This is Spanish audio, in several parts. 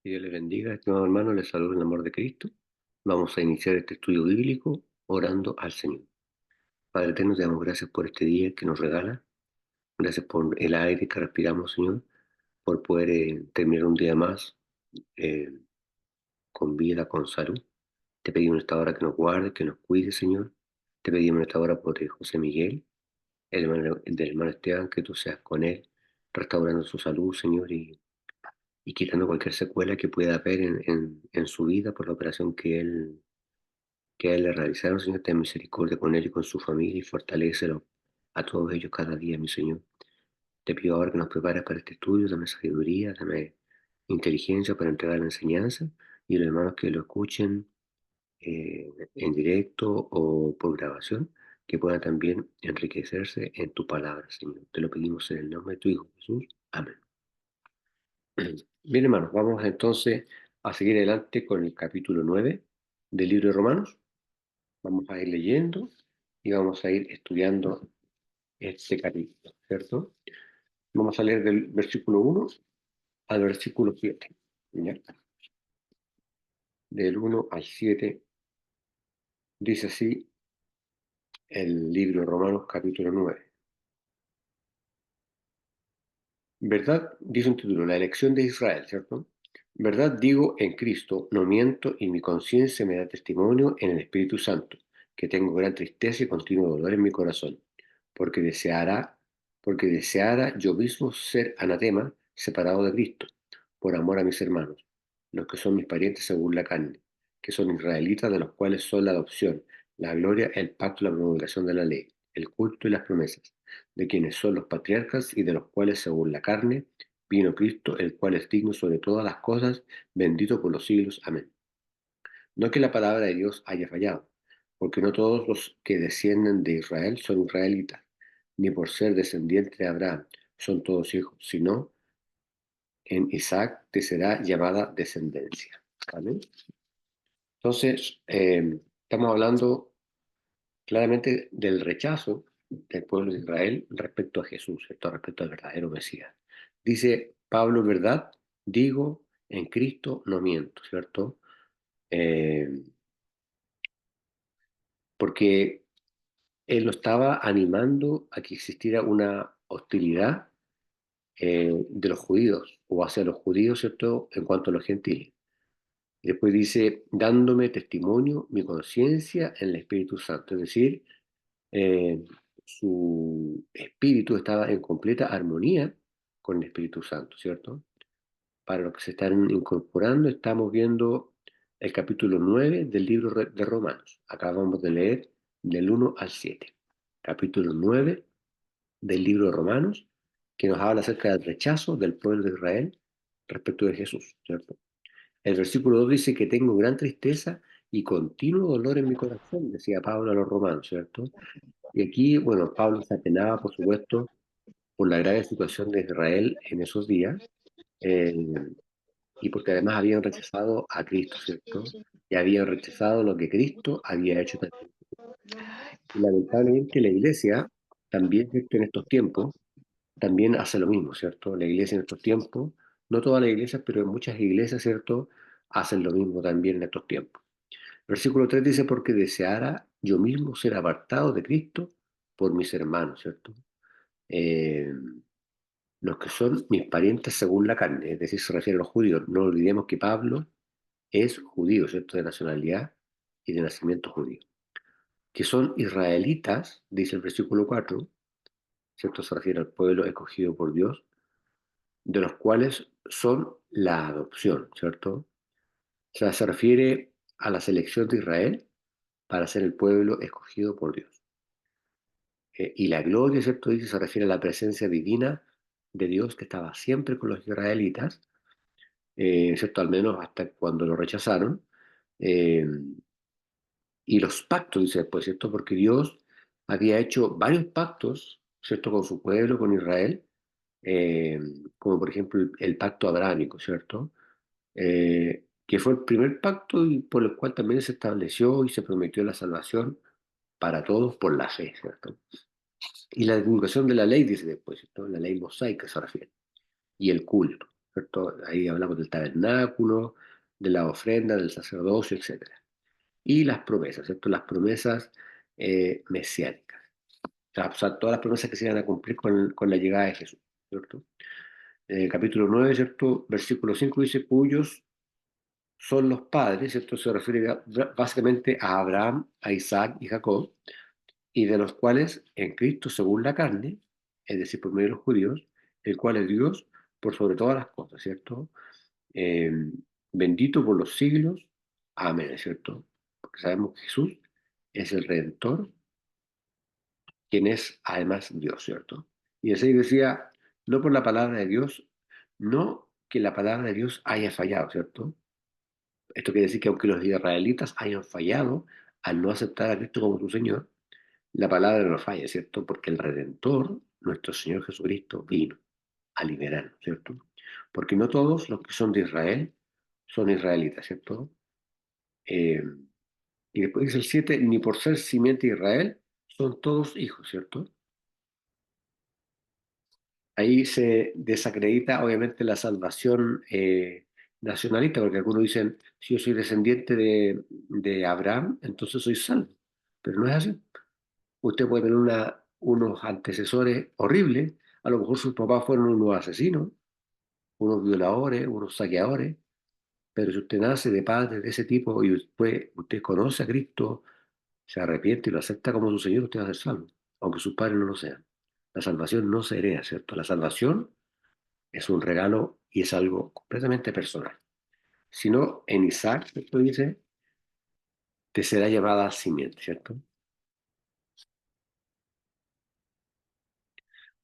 Que Dios les bendiga, estimados hermanos, les saludo en el amor de Cristo. Vamos a iniciar este estudio bíblico orando al Señor. Padre eterno, te damos gracias por este día que nos regala. Gracias por el aire que respiramos, Señor, por poder terminar un día más eh, con vida, con salud. Te pedimos en esta hora que nos guarde, que nos cuide, Señor. Te pedimos en esta hora por José Miguel, el del hermano Esteban, que tú seas con él, restaurando su salud, Señor, y quitando cualquier secuela que pueda haber en su vida por la operación que a él le realizaron. Señor, ten misericordia con él y con su familia y fortalécelo a todos ellos cada día, mi Señor. Te pido ahora que nos prepares para este estudio, dame sabiduría, dame inteligencia para entregar la enseñanza y los hermanos que lo escuchen en directo o por grabación, que puedan también enriquecerse en tu palabra, Señor. Te lo pedimos en el nombre de tu Hijo Jesús. Amén. Bien, hermanos, vamos entonces a seguir adelante con el capítulo 9 del libro de Romanos. Vamos a ir leyendo y vamos a ir estudiando este capítulo, ¿cierto? Vamos a leer del versículo 1 al versículo 7. ¿Ya? Del 1 al 7 dice así el libro de Romanos capítulo 9. ¿Verdad? Dice un título, la elección de Israel, ¿cierto? ¿Verdad? Digo en Cristo, no miento y mi conciencia me da testimonio en el Espíritu Santo, que tengo gran tristeza y continuo dolor en mi corazón, porque deseara, porque deseara yo mismo ser anatema, separado de Cristo, por amor a mis hermanos, los que son mis parientes según la carne, que son israelitas, de los cuales son la adopción, la gloria, el pacto y la promulgación de la ley, el culto y las promesas, de quienes son los patriarcas y de los cuales según la carne vino Cristo, el cual es digno sobre todas las cosas, bendito por los siglos. Amén. No que la palabra de Dios haya fallado, porque no todos los que descienden de Israel son israelitas, ni por ser descendientes de Abraham son todos hijos, sino en Isaac te será llamada descendencia. ¿Vale? Entonces, estamos hablando claramente del rechazo del pueblo de Israel respecto a Jesús, ¿cierto? Respecto al verdadero Mesías. Dice Pablo, ¿verdad? Digo, en Cristo no miento, ¿cierto? Eh, porque él lo estaba animando a que existiera una hostilidad de los judíos o hacia los judíos, ¿cierto? En cuanto a los gentiles. Y después dice, dándome testimonio, mi conciencia en el Espíritu Santo, es decir, eh, su espíritu estaba en completa armonía con el Espíritu Santo, ¿cierto? Para los que se están incorporando, estamos viendo el capítulo 9 del libro de Romanos. Acabamos de leer del 1 al 7. Capítulo 9 del libro de Romanos, que nos habla acerca del rechazo del pueblo de Israel respecto de Jesús, ¿cierto? El versículo 2 dice que tengo gran tristeza y continuo dolor en mi corazón, decía Pablo a los romanos, ¿cierto? Y aquí, bueno, Pablo se apenaba, por supuesto, por la grave situación de Israel en esos días, eh, y porque además habían rechazado a Cristo, ¿cierto? Y habían rechazado lo que Cristo había hecho también. Y lamentablemente la iglesia también, ¿cierto? En estos tiempos, también hace lo mismo, ¿cierto? La iglesia en estos tiempos, no todas las iglesias, pero en muchas iglesias, ¿cierto? Hacen lo mismo también en estos tiempos. Versículo 3 dice, porque deseara yo mismo ser apartado de Cristo por mis hermanos, ¿cierto? Eh, los que son mis parientes según la carne, es decir, se refiere a los judíos. No olvidemos que Pablo es judío, ¿cierto? De nacionalidad y de nacimiento judío. Que son israelitas, dice el versículo 4, ¿cierto? Se refiere al pueblo escogido por Dios, de los cuales son la adopción, ¿cierto? O sea, se refiere a la selección de Israel para ser el pueblo escogido por Dios. Y la gloria, ¿cierto? Dice, se refiere a la presencia divina de Dios que estaba siempre con los israelitas, ¿cierto? Al menos hasta cuando lo rechazaron. Eh, y los pactos, dice después, ¿cierto? Porque Dios había hecho varios pactos, ¿cierto? Con su pueblo, con Israel, eh, como por ejemplo el pacto abrámico, ¿cierto? Que fue el primer pacto y por el cual también se estableció y se prometió la salvación para todos por la fe, ¿cierto? Y la divulgación de la ley, dice después, ¿cierto? La ley mosaica se refiere, y el culto. ¿cierto? Ahí hablamos del tabernáculo, de la ofrenda, del sacerdocio, etcétera. Y las promesas, ¿cierto? Las promesas mesiánicas. O sea, todas las promesas que se iban a cumplir con la llegada de Jesús, ¿cierto? Capítulo 9, ¿cierto? Versículo 5 dice, cuyos son los padres, ¿cierto? Se refiere básicamente a Abraham, a Isaac y Jacob, y de los cuales en Cristo, según la carne, es decir, por medio de los judíos, el cual es Dios por sobre todas las cosas, ¿cierto? Eh, Bendito por los siglos, amén, ¿cierto? Porque sabemos que Jesús es el Redentor, quien es además Dios, ¿cierto? Y el 6 decía, no por la palabra de Dios, no que la palabra de Dios haya fallado, ¿cierto? Esto quiere decir que aunque los israelitas hayan fallado al no aceptar a Cristo como su Señor, la palabra no falla, ¿cierto? Porque el Redentor, nuestro Señor Jesucristo, vino a liberarnos, ¿cierto? Porque no todos los que son de Israel son israelitas, ¿cierto? Eh, y después dice el 7 ni por ser simiente de Israel, son todos hijos, ¿cierto? Ahí se desacredita obviamente la salvación nacionalista, porque algunos dicen, si yo soy descendiente de Abraham, entonces soy salvo. Pero no es así. Usted puede tener unos antecesores horribles, a lo mejor sus papás fueron unos asesinos, unos violadores, unos saqueadores, pero si usted nace de padres de ese tipo y después usted conoce a Cristo, se arrepiente y lo acepta como su Señor, usted va a ser salvo, aunque sus padres no lo sean. La salvación no se hereda, ¿cierto? La salvación es un regalo y es algo completamente personal. Si no, en Isaac, ¿cierto? Dice, te será llevada simiente, ¿cierto?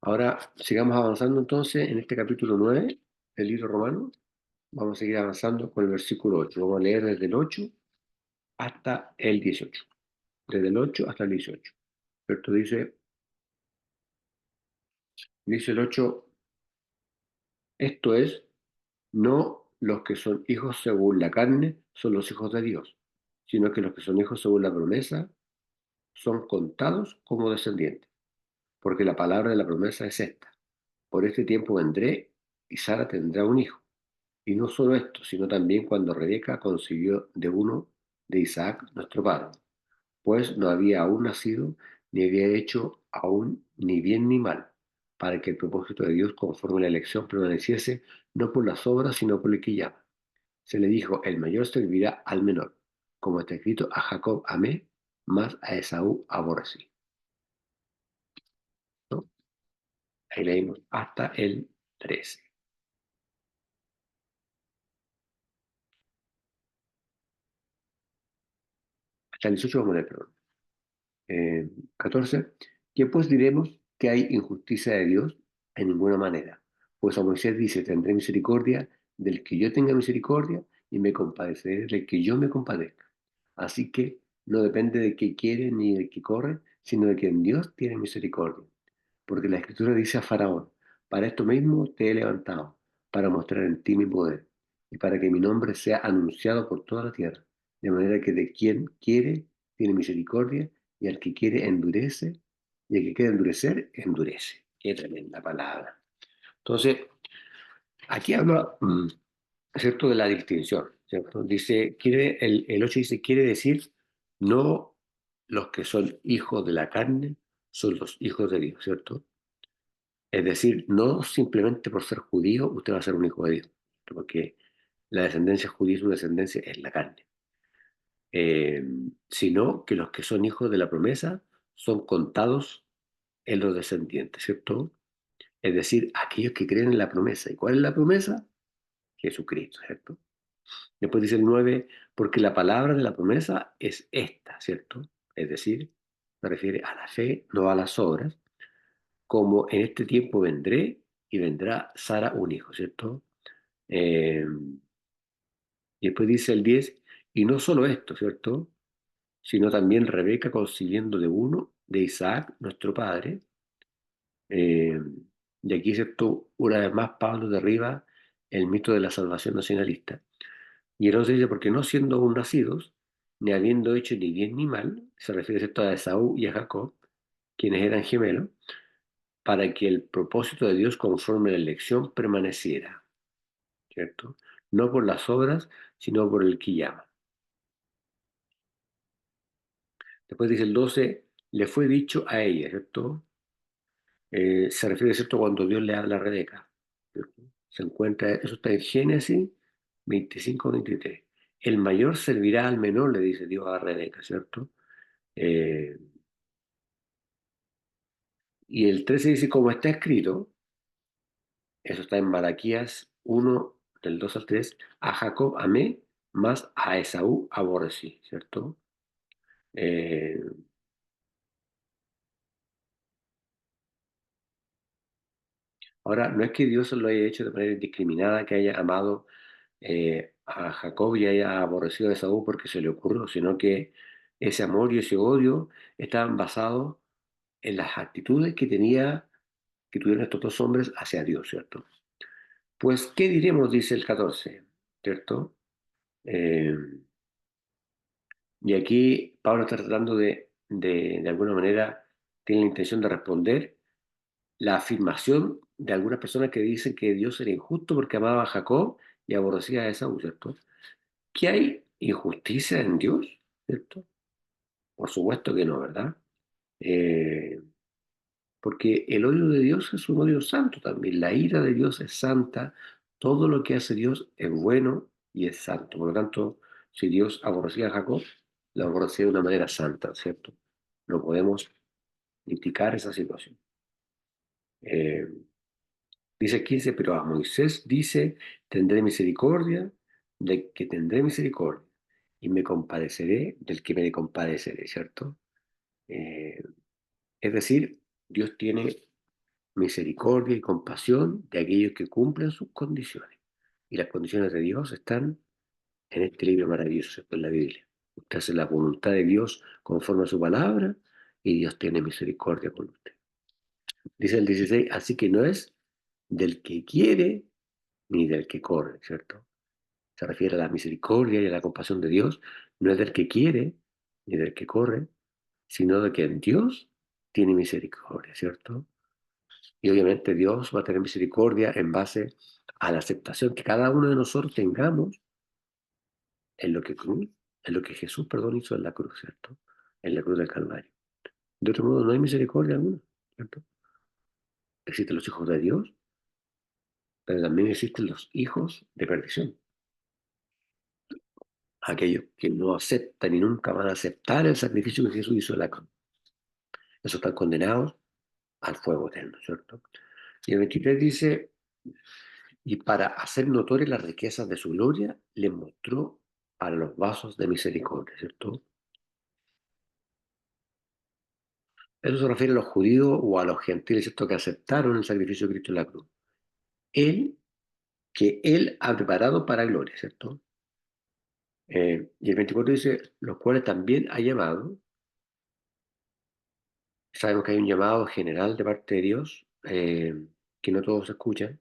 Ahora, sigamos avanzando entonces en este capítulo 9 del libro romano. Vamos a seguir avanzando con el versículo 8. Vamos a leer desde el 8 hasta el 18. Desde el 8 hasta el 18. ¿Cierto? Dice el 8, esto es, no los que son hijos según la carne son los hijos de Dios, sino que los que son hijos según la promesa son contados como descendientes, porque la palabra de la promesa es esta. Por este tiempo vendré y Sara tendrá un hijo. Y no solo esto, sino también cuando Rebeca concibió de uno de Isaac, nuestro padre, pues no había aún nacido, ni había hecho aún ni bien ni mal, para que el propósito de Dios conforme a la elección permaneciese, no por las obras, sino por el que llama. Se le dijo, el mayor servirá al menor, como está escrito, a Jacob amé, más a Esaú aborrecí. ¿No? Ahí leímos hasta el 13. Hasta el 18 vamos a leer, perdón. 14. ¿Qué pues diremos que hay injusticia de Dios? En ninguna manera. Pues a Moisés dice, tendré misericordia del que yo tenga misericordia y me compadeceré del que yo me compadezca. Así que no depende de qué quiere ni de qué corre, sino de quien Dios tiene misericordia. Porque la Escritura dice a Faraón, para esto mismo te he levantado, para mostrar en ti mi poder, y para que mi nombre sea anunciado por toda la tierra, de manera que de quien quiere tiene misericordia, y al que quiere endurece, y al que quiere endurecer, endurece. Qué tremenda palabra. Entonces, aquí habla, ¿cierto?, de la distinción, ¿cierto? Dice, el 8 dice, quiere decir, no los que son hijos de la carne son los hijos de Dios, ¿cierto? Es decir, no simplemente por ser judío usted va a ser un hijo de Dios, porque la descendencia judía es una descendencia en la carne, Eh, sino que los que son hijos de la promesa son contados en los descendientes, ¿cierto? Es decir, aquellos que creen en la promesa. ¿Y cuál es la promesa? Jesucristo, ¿cierto? Después dice el 9, porque la palabra de la promesa es esta, ¿cierto? Es decir, se refiere a la fe, no a las obras, como en este tiempo vendré y vendrá Sara un hijo, ¿cierto? Eh, y después dice el 10 y no solo esto, ¿cierto? Sino también Rebeca concibiendo de uno, de Isaac, nuestro padre. Eh, y aquí, ¿cierto? Una vez más Pablo derriba el mito de la salvación nacionalista. Y entonces dice, porque no siendo aún nacidos, ni habiendo hecho ni bien ni mal, se refiere, ¿cierto?, a Esaú y a Jacob, quienes eran gemelos, para que el propósito de Dios conforme a la elección permaneciera. ¿cierto? No por las obras, sino por el que llama. Después dice el 12, le fue dicho a ella, ¿cierto? Se refiere, ¿cierto?, cuando Dios le habla a Rebeca, ¿cierto? Se encuentra, eso está en Génesis 25-23. El mayor servirá al menor, le dice Dios a Rebeca, ¿cierto? Eh, y el 13 dice, como está escrito, eso está en Malaquías 1, del 2 al 3, a Jacob amé, más a Esaú aborrecí, ¿cierto? Eh, Ahora, no es que Dios lo haya hecho de manera indiscriminada, que haya amado a Jacob y haya aborrecido a Esaú porque se le ocurrió, sino que ese amor y ese odio estaban basados en las actitudes que tuvieron estos dos hombres hacia Dios, ¿cierto? Pues, ¿qué diremos? Dice el 14, ¿cierto? Eh, y aquí Pablo está tratando de alguna manera, tiene la intención de responder la afirmación de algunas personas que dicen que Dios era injusto porque amaba a Jacob y aborrecía a Esaú, ¿cierto? ¿Que hay injusticia en Dios? ¿Cierto? Por supuesto que no, ¿verdad? Eh, Porque el odio de Dios es un odio santo también. La ira de Dios es santa. Todo lo que hace Dios es bueno y es santo. Por lo tanto, si Dios aborrecía a Jacob, lo aborrecía de una manera santa, ¿cierto? No podemos criticar esa situación. Eh, Dice 15, pero a Moisés dice, tendré misericordia del que tendré misericordia y me compadeceré del que me compadeceré, ¿cierto? Eh, es decir, Dios tiene misericordia y compasión de aquellos que cumplen sus condiciones. Y las condiciones de Dios están en este libro maravilloso, ¿cierto? En la Biblia. Usted hace la voluntad de Dios conforme a su palabra y Dios tiene misericordia con usted. Dice el 16, así que no es del que quiere ni del que corre, ¿cierto? Se refiere a la misericordia y a la compasión de Dios, no es del que quiere ni del que corre, sino de que Dios tiene misericordia, ¿cierto? Y obviamente Dios va a tener misericordia en base a la aceptación que cada uno de nosotros tengamos en lo que cruz, en lo que Jesús, perdón, hizo en la cruz, ¿cierto? En la cruz del Calvario. De otro modo, no hay misericordia alguna, ¿cierto? Existen los hijos de Dios, pero también existen los hijos de perdición. Aquellos que no aceptan y nunca van a aceptar el sacrificio que Jesús hizo en la cruz. Esos están condenados al fuego eterno, ¿cierto? Y el 23 dice, y para hacer notorias las riquezas de su gloria, les mostró para los vasos de misericordia, ¿cierto? Eso se refiere a los judíos o a los gentiles, ¿cierto? Que aceptaron el sacrificio de Cristo en la cruz. Él, que Él ha preparado para gloria, ¿cierto? Y el 24 dice, los cuales también ha llamado. Sabemos que hay un llamado general de parte de Dios, que no todos escuchan,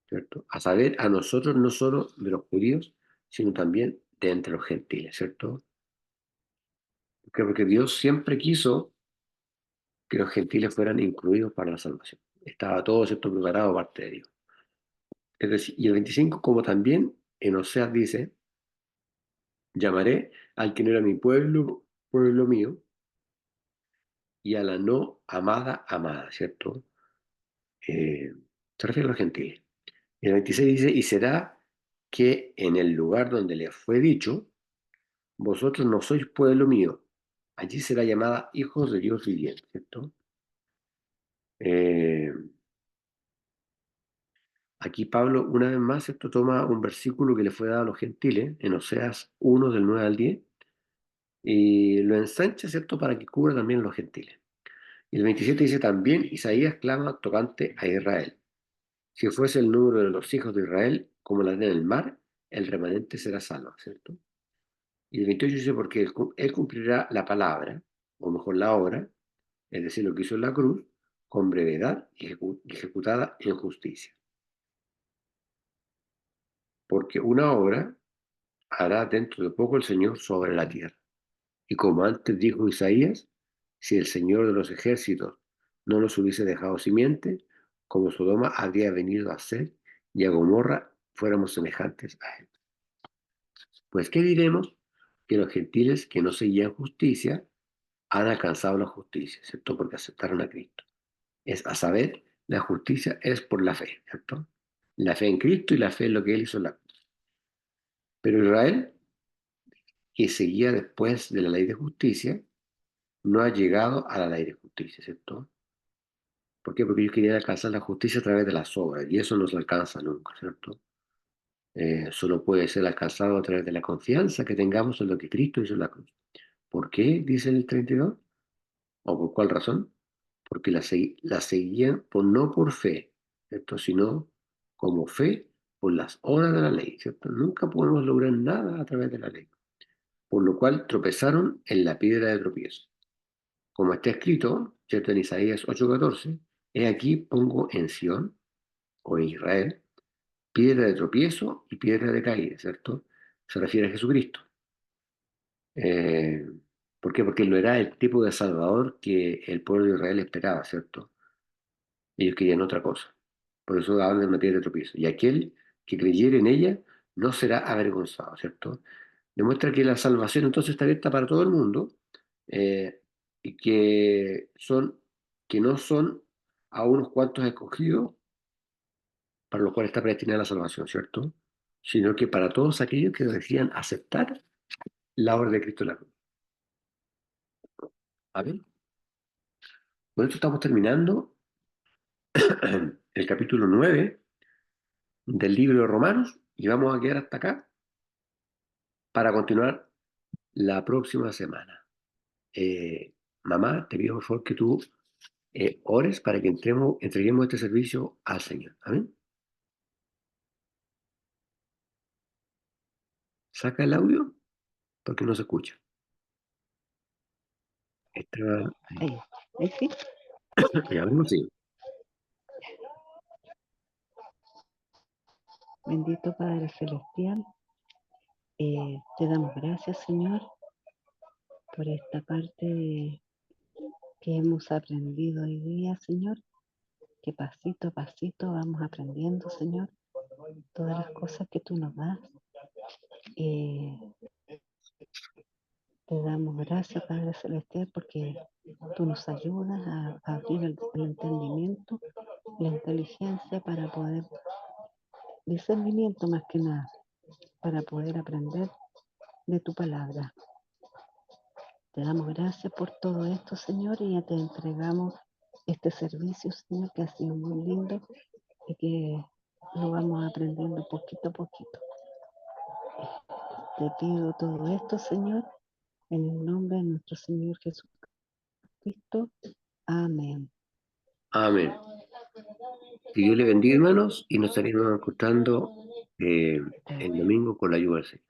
¿cierto? A saber, a nosotros no solo de los judíos, sino también de entre los gentiles, ¿cierto? Porque Dios siempre quiso que los gentiles fueran incluidos para la salvación. Estaba todo, ¿cierto?, preparado parte de Dios. Es decir, y el 25, como también en Oseas dice, llamaré al que no era mi pueblo, pueblo mío, y a la no amada, amada, ¿cierto? Se refiere a los gentiles. Y el 26 dice, y será que en el lugar donde le fue dicho, vosotros no sois pueblo mío, allí será llamada hijos de Dios viviente, ¿cierto? Eh, Aquí Pablo, una vez más, esto toma un versículo que le fue dado a los gentiles, en Oseas 1, del 9 al 10, y lo ensancha, ¿cierto?, para que cubra también a los gentiles. Y el 27 dice, también Isaías clama tocante a Israel. Si fuese el número de los hijos de Israel como la arena del mar, el remanente será salvo, ¿cierto? Y el 28 dice, porque él cumplirá la palabra, o mejor la obra, es decir, lo que hizo en la cruz, con brevedad y ejecutada en justicia. Porque una obra hará dentro de poco el Señor sobre la tierra. Y como antes dijo Isaías, si el Señor de los ejércitos no los hubiese dejado simiente, como Sodoma habría venido a ser, y a Gomorra fuéramos semejantes a él. Pues, ¿qué diremos? Que los gentiles que no seguían justicia han alcanzado la justicia, ¿cierto? Porque aceptaron a Cristo. Es a saber, la justicia es por la fe, ¿cierto? La fe en Cristo y la fe en lo que Él hizo en la cruz. Pero Israel, que seguía después de la ley de justicia, no ha llegado a la ley de justicia, ¿cierto? ¿Por qué? Porque ellos querían alcanzar la justicia a través de las obras, y eso no se alcanza nunca, ¿cierto? Solo puede ser alcanzado a través de la confianza que tengamos en lo que Cristo hizo en la cruz. ¿Por qué? Dice el 32. ¿O por cuál razón? Porque la seguían no por fe, ¿cierto? Sino como fe por las obras de la ley, ¿cierto? Nunca podemos lograr nada a través de la ley. Por lo cual tropezaron en la piedra de tropiezo. Como está escrito, ¿cierto? En Isaías 8:14, he aquí pongo en Sión, o en Israel, piedra de tropiezo y piedra de caída, ¿cierto? Se refiere a Jesucristo. Eh, ¿Por qué? Porque él no era el tipo de Salvador que el pueblo de Israel esperaba, ¿cierto? Ellos querían otra cosa. Por eso hablan de una piedra de tropiezo. Y aquel que creyere en ella no será avergonzado, ¿cierto? Demuestra que la salvación entonces está abierta para todo el mundo, eh, y que no son a unos cuantos escogidos para los cuales está predestinada la salvación, ¿cierto? Sino que para todos aquellos que decían aceptar la obra de Cristo en la cruz. Amén. Con esto estamos terminando el capítulo 9 del libro de Romanos y vamos a quedar hasta acá para continuar la próxima semana. Mamá, te pido por favor que tú ores para que entreguemos este servicio al Señor. Amén. Saca el audio porque no se escucha. Ahí. Ahí, ahí sí. Ya abrimos, sí. Bendito Padre Celestial, te damos gracias, Señor, por esta parte que hemos aprendido hoy día, Señor, que pasito a pasito vamos aprendiendo, Señor, todas las cosas que tú nos das. Eh, Te damos gracias, Padre Celestial, porque tú nos ayudas a abrir el entendimiento, la inteligencia para poder, discernimiento más que nada, para poder aprender de tu palabra. Te damos gracias por todo esto, Señor, y ya te entregamos este servicio, Señor, que ha sido muy lindo y que lo vamos aprendiendo poquito a poquito. Te pido todo esto, Señor, en el nombre de nuestro Señor Jesucristo. Amén. Amén. Que Dios le bendiga, hermanos, y nos estaremos encontrando el domingo con la ayuda del Señor.